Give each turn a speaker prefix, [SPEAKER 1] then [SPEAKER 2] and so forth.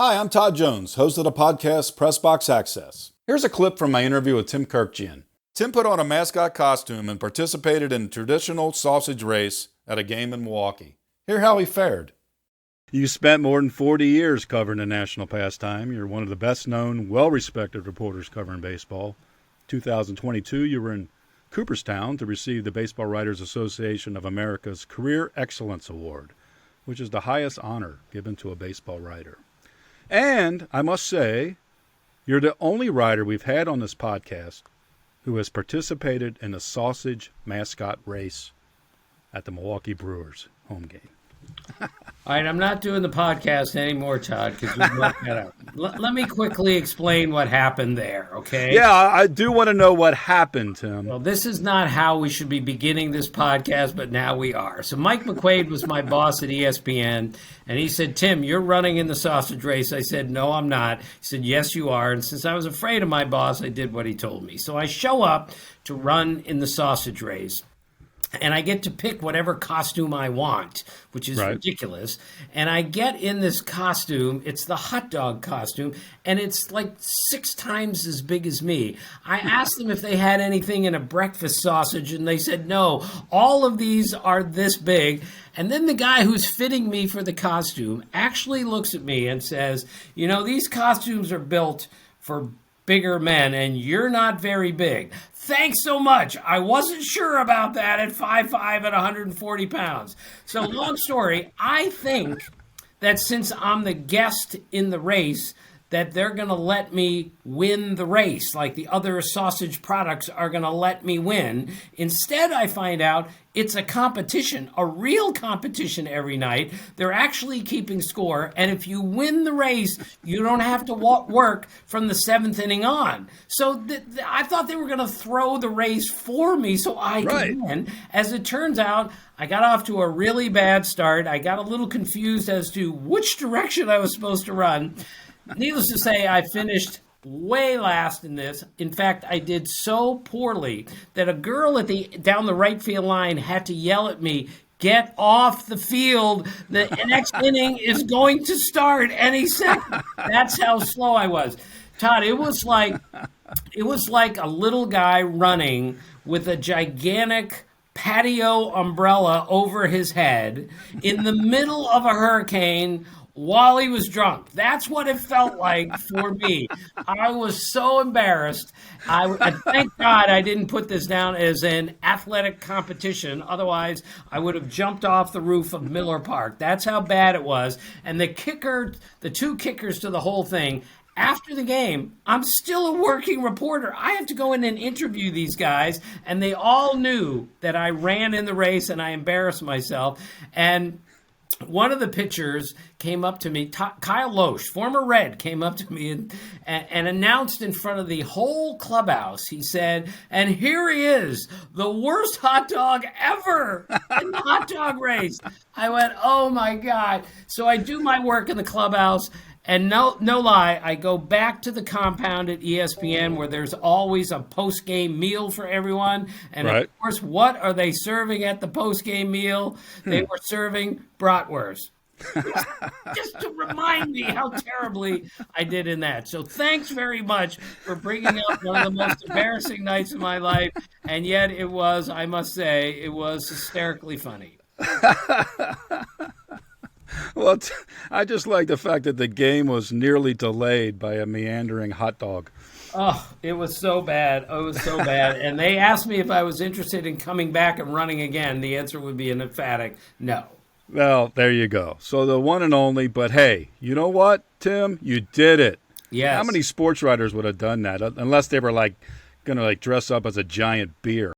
[SPEAKER 1] Hi, I'm Todd Jones, host of the podcast Press Box Access. Here's a clip from my interview with Tim Kurkjian. Tim put on a mascot costume and participated in a traditional sausage race at a game in Milwaukee. Hear how he fared.
[SPEAKER 2] You spent more than 40 years covering the national pastime. You're one of the best-known, well-respected reporters covering baseball. 2022, you were in Cooperstown to receive the Baseball Writers Association of America's Career Excellence Award, which is the highest honor given to a baseball writer. And I must say, you're the only writer we've had on this podcast who has participated in a sausage mascot race at the Milwaukee Brewers home game.
[SPEAKER 3] All right, I'm not doing the podcast anymore, Todd, because we worked that out. Let me quickly explain what happened there, okay?
[SPEAKER 2] Yeah, I do want to know what happened, Tim.
[SPEAKER 3] Well, this is not how we should be beginning this podcast, but now we are. So Mike McQuaid was my boss at ESPN, and he said, Tim, you're running in the sausage race. I said, no, I'm not. He said, yes, you are. And since I was afraid of my boss, I did what he told me. So I show up to run in the sausage race. And I get to pick whatever costume I want, which is ridiculous. And I get in this costume. It's the hot dog costume, and it's like 6 times as big as me. I asked them if they had anything in a breakfast sausage, and they said no. All of these are this big. And then the guy who's fitting me for the costume actually looks at me and says, you know, these costumes are built for bigger men, and you're not very big. Thanks so much. I wasn't sure about that at 5'5" and 140 pounds. So long story, I think that since I'm the guest in the race, that they're going to let me win the race, like the other sausage products are going to let me win. Instead, I find out it's a competition, a real competition every night. They're actually keeping score, and if you win the race, you don't have to work from the 7th inning on. So I thought they were going to throw the race for me so I could win. As it turns out, I got off to a really bad start. I got a little confused as to which direction I was supposed to run. Needless to say, I finished way last in this. In fact, I did so poorly that a girl down the right field line had to yell at me, get off the field. The next inning is going to start any second. That's how slow I was. Todd, it was like a little guy running with a gigantic patio umbrella over his head in the middle of a hurricane while he was drunk. That's what it felt like for me. I was so embarrassed. I thank God I didn't put this down as an athletic competition. Otherwise, I would have jumped off the roof of Miller Park. That's how bad it was. And the 2 kickers to the whole thing, after the game, I'm still a working reporter. I have to go in and interview these guys, and they all knew that I ran in the race and I embarrassed myself. And one of the pitchers came up to me, Kyle Loesch, former Red, came up to me and announced in front of the whole clubhouse. He said, and here he is, the worst hot dog ever in the hot dog race. I went, oh, my God. So I do my work in the clubhouse. And no lie, I go back to the compound at ESPN where there's always a post-game meal for everyone. And, of course, what are they serving at the post-game meal? They were serving bratwurst. Just to remind me how terribly I did in that. So thanks very much for bringing up one of the most embarrassing nights of my life. And yet it was, I must say, it was hysterically funny.
[SPEAKER 2] Well, I just like the fact that the game was nearly delayed by a meandering hot dog.
[SPEAKER 3] Oh, it was so bad. It was so bad. And they asked me if I was interested in coming back and running again. The answer would be an emphatic no.
[SPEAKER 2] Well, there you go. So the one and only, but hey, you know what, Tim? You did it.
[SPEAKER 3] Yes.
[SPEAKER 2] How many sports writers would have done that unless they were going to dress up as a giant beer?